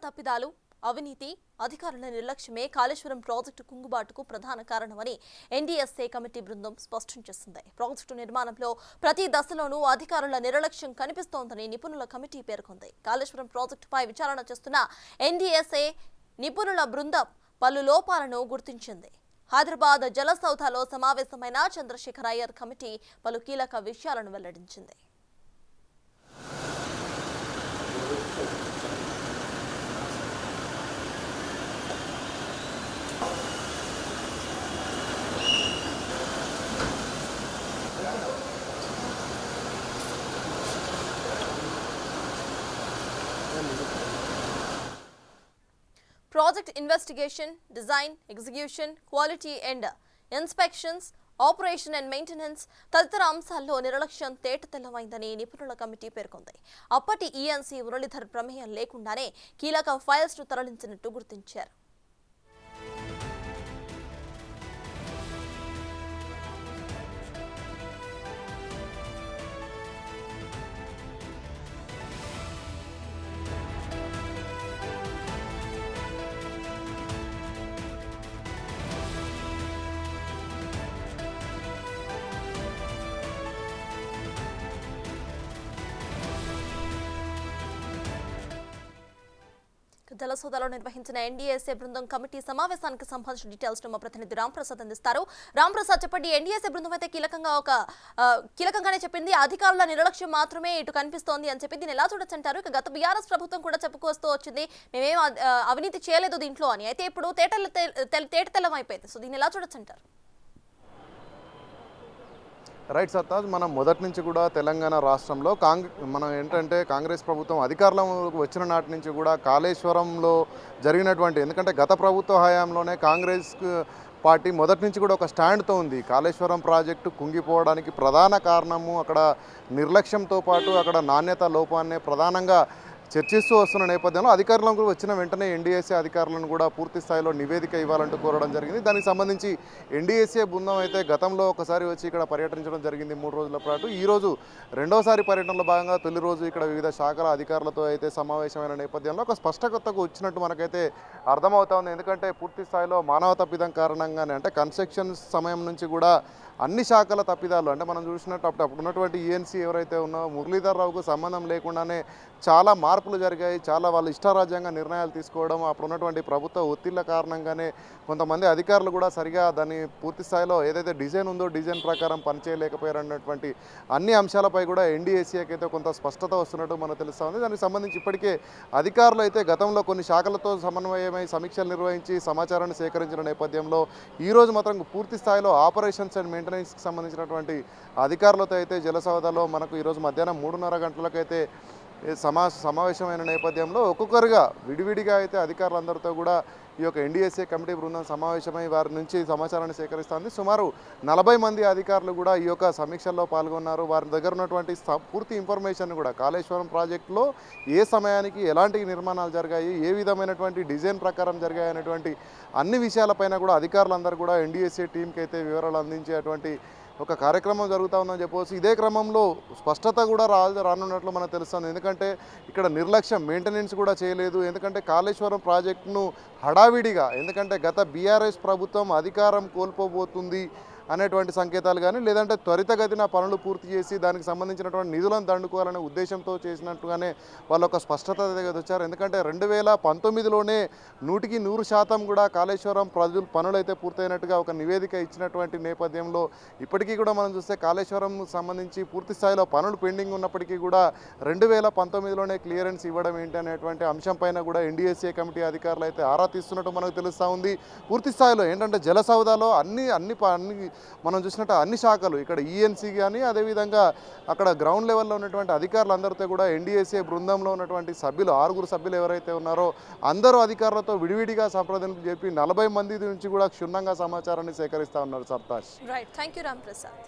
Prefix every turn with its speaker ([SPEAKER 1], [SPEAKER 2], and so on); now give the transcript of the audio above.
[SPEAKER 1] తప్పిదాలు, అవినీతి, అధికారుల నిర్లక్ష్యమే కాళేశ్వరం ప్రాజెక్టు కుంగుబాటుకు ప్రధాన కారణమని ఎన్డీఎస్ఏ కమిటీ బృందం స్పష్టం చేసింది. ప్రాజెక్టు నిర్మాణంలో ప్రతి దశలోనూ అధికారుల నిర్లక్ష్యం కనిపిస్తోందని నిపుణుల కమిటీ పేర్కొంది. కాళేశ్వరం ప్రాజెక్టుపై విచారణ చేస్తున్న ఎన్డీఎస్ఏ నిపుణుల బృందం పలు లోపాలను గుర్తించింది. హైదరాబాద్ జలసౌధలో సమావేశమైన చంద్రశేఖర్ అయ్యర్ కమిటీ పలు కీలక విషయాలను వెల్లడించింది. Project investigation, design, execution, quality and inspections, operation and maintenance తదితర అంశాల్లో నిర్లక్ష్యం తేటతెల్లమైందని నిపుణుల కమిటీ పేర్కొంది. అప్పటి ఈఎన్సీ మురళీధర్ ప్రమేయం లేకుండానే కీలక ఫైల్స్ ను తరలించినట్టు గుర్తించారు. జలసౌధలో నిర్వహించిన ఎన్డీఎస్ఏ బృందం కమిటీ సమావేశానికి సంబంధించిన డీటెయిల్స్ మా ప్రతినిధి రాంప్రసాద్ అందిస్తారు. రాంప్రసాద్, చెప్పండి, ఎన్డీఎస్ఏ బృందం అయితే కీలకంగానే చెప్పింది అధికారుల నిర్లక్ష్యం మాత్రమే ఇటు కనిపిస్తోంది అని చెప్పి దీన్ని ఎలా చూడొచ్చంటారు? ఇక గత బీఆర్ఎస్ ప్రభుత్వం కూడా చెప్పుకొస్తూ వచ్చింది మేమేం అవినీతి చేయలేదు దీంట్లో అని. అయితే ఇప్పుడు తేటతెల్లం అయిపోయింది. సో దీన్ని ఎలా చూడొచ్చంటారు?
[SPEAKER 2] రైట్ సర్తాజ్, మనం మొదటి నుంచి కూడా తెలంగాణ రాష్ట్రంలో మనం ఏంటంటే కాంగ్రెస్ ప్రభుత్వం అధికారంలోకి వచ్చిన నాటి నుంచి కూడా కాళేశ్వరంలో జరిగినటువంటి, ఎందుకంటే గత ప్రభుత్వ హయాంలోనే కాంగ్రెస్ పార్టీ మొదటి నుంచి కూడా ఒక స్టాండ్తో ఉంది. కాళేశ్వరం ప్రాజెక్టు కుంగిపోవడానికి ప్రధాన కారణము అక్కడ నిర్లక్ష్యంతో పాటు అక్కడ నాణ్యత లోపాన్నే ప్రధానంగా చర్చిస్తూ వస్తున్న నేపథ్యంలో అధికారులకు వచ్చిన వెంటనే ఎన్డీఎస్ఏ అధికారులను కూడా పూర్తి స్థాయిలో నివేదిక ఇవ్వాలంటూ కోరడం జరిగింది. దానికి సంబంధించి ఎన్డీఎస్ఏ బృందం అయితే గతంలో ఒకసారి వచ్చి ఇక్కడ పర్యటించడం జరిగింది 3 రోజుల పాటు. ఈరోజు రెండోసారి పర్యటనలో భాగంగా తొలి రోజు ఇక్కడ వివిధ శాఖల అధికారులతో అయితే సమావేశమైన నేపథ్యంలో ఒక స్పష్టతకు వచ్చినట్టు మనకైతే అర్థమవుతా ఉంది. ఎందుకంటే పూర్తి స్థాయిలో మానవ తప్పిదం కారణంగానే, అంటే కన్స్ట్రక్షన్ సమయం నుంచి కూడా అన్ని శాఖల తప్పిదాలు, అంటే మనం చూసినట్టు అప్పుడు ఉన్నటువంటి ఈఎన్సీ ఎవరైతే ఉన్నారో మురళీధర్ రావుకు సంబంధం లేకుండానే చాలా మార్పులు జరిగాయి. చాలా వాళ్ళ ఇష్టారాజ్యంగా నిర్ణయాలు తీసుకోవడం, అప్పుడు ఉన్నటువంటి ప్రభుత్వ ఒత్తిళ్ల కారణంగానే కొంతమంది అధికారులు కూడా సరిగా దాన్ని పూర్తి స్థాయిలో ఏదైతే డిజైన్ ఉందో డిజైన్ ప్రకారం పనిచేయలేకపోయారన్నటువంటి అన్ని అంశాలపై కూడా ఎన్డీఎస్ఏకి అయితే కొంత స్పష్టత వస్తున్నట్టు మనకు తెలుస్తూ ఉంది. దానికి సంబంధించి ఇప్పటికే అధికారులు అయితే గతంలో కొన్ని శాఖలతో సమన్వయమై సమీక్షలు నిర్వహించి సమాచారాన్ని సేకరించిన నేపథ్యంలో ఈరోజు మాత్రం పూర్తి స్థాయిలో ఆపరేషన్స్ అండ్ మెయింటెనెన్స్కి సంబంధించినటువంటి అధికారులతో అయితే జలసౌధలో మనకు ఈరోజు మధ్యాహ్నం 3:30 గంటలకైతే సమావేశమైన నేపథ్యంలో ఒక్కొక్కరుగా విడివిడిగా అయితే అధికారులందరితో కూడా ఈ యొక్క ఎన్డీఎస్ఏ కమిటీ బృందం సమావేశమై వారి నుంచి సమాచారాన్ని సేకరిస్తుంది. సుమారు 40 మంది అధికారులు కూడా ఈ యొక్క సమీక్షల్లో పాల్గొన్నారు. వారి దగ్గర ఉన్నటువంటి పూర్తి ఇన్ఫర్మేషన్ కూడా కాళేశ్వరం ప్రాజెక్టులో ఏ సమయానికి ఎలాంటి నిర్మాణాలు జరిగాయి, ఏ విధమైనటువంటి డిజైన్ ప్రకారం జరిగాయి అనేటువంటి అన్ని విషయాలపైన కూడా అధికారులందరూ కూడా ఎన్డీఎస్ఏ టీంకి అయితే వివరాలు అందించేటువంటి ఒక కార్యక్రమం జరుగుతూ ఉందని చెప్పవచ్చు. ఇదే క్రమంలో స్పష్టత కూడా రానున్నట్లు మనకు తెలుస్తుంది. ఎందుకంటే ఇక్కడ నిర్లక్ష్యం, మెయింటెనెన్స్ కూడా చేయలేదు. ఎందుకంటే కాళేశ్వరం ప్రాజెక్టును హడావిడిగా, ఎందుకంటే గత బీఆర్ఎస్ ప్రభుత్వం అధికారం కోల్పోబోతుంది అనేటువంటి సంకేతాలు కానీ, లేదంటే త్వరితగతిన పనులు పూర్తి చేసి దానికి సంబంధించినటువంటి నిధులను దండుకోవాలనే ఉద్దేశంతో చేసినట్టుగానే వాళ్ళు ఒక స్పష్టత వచ్చారు. ఎందుకంటే 2019లోనే 100% కూడా కాళేశ్వరం పనులు అయితే పూర్తయినట్టుగా ఒక నివేదిక ఇచ్చినటువంటి నేపథ్యంలో ఇప్పటికీ కూడా మనం చూస్తే కాళేశ్వరం సంబంధించి పూర్తి స్థాయిలో పనులు పెండింగ్ ఉన్నప్పటికీ కూడా 2019లోనే క్లియరెన్స్ ఇవ్వడం ఏంటి అనేటువంటి అంశంపైన కూడా ఎన్డీఎస్ఏ కమిటీ అధికారులు అయితే ఆరా తీస్తున్నట్టు మనకు తెలుస్తూ ఉంది. పూర్తి స్థాయిలో ఏంటంటే జలసౌధలో అన్ని మనం చూసినట్టు అన్ని శాఖలు, ఇక్కడ ఈఎన్సీ కానీ అదేవిధంగా అక్కడ గ్రౌండ్ లెవెల్లో ఉన్నటువంటి అధికారులందరితో కూడా ఎన్డీఎస్ఏ బృందంలో ఉన్నటువంటి సభ్యులు 6 సభ్యులు ఎవరైతే ఉన్నారో అందరూ అధికారులతో విడివిడిగా సంప్రదింపులు చెప్పి 40 మంది నుంచి కూడా క్షుణ్ణంగా సమాచారాన్ని సేకరిస్తూ ఉన్నారు. Sartash.
[SPEAKER 1] Right, thank you Ramprasad.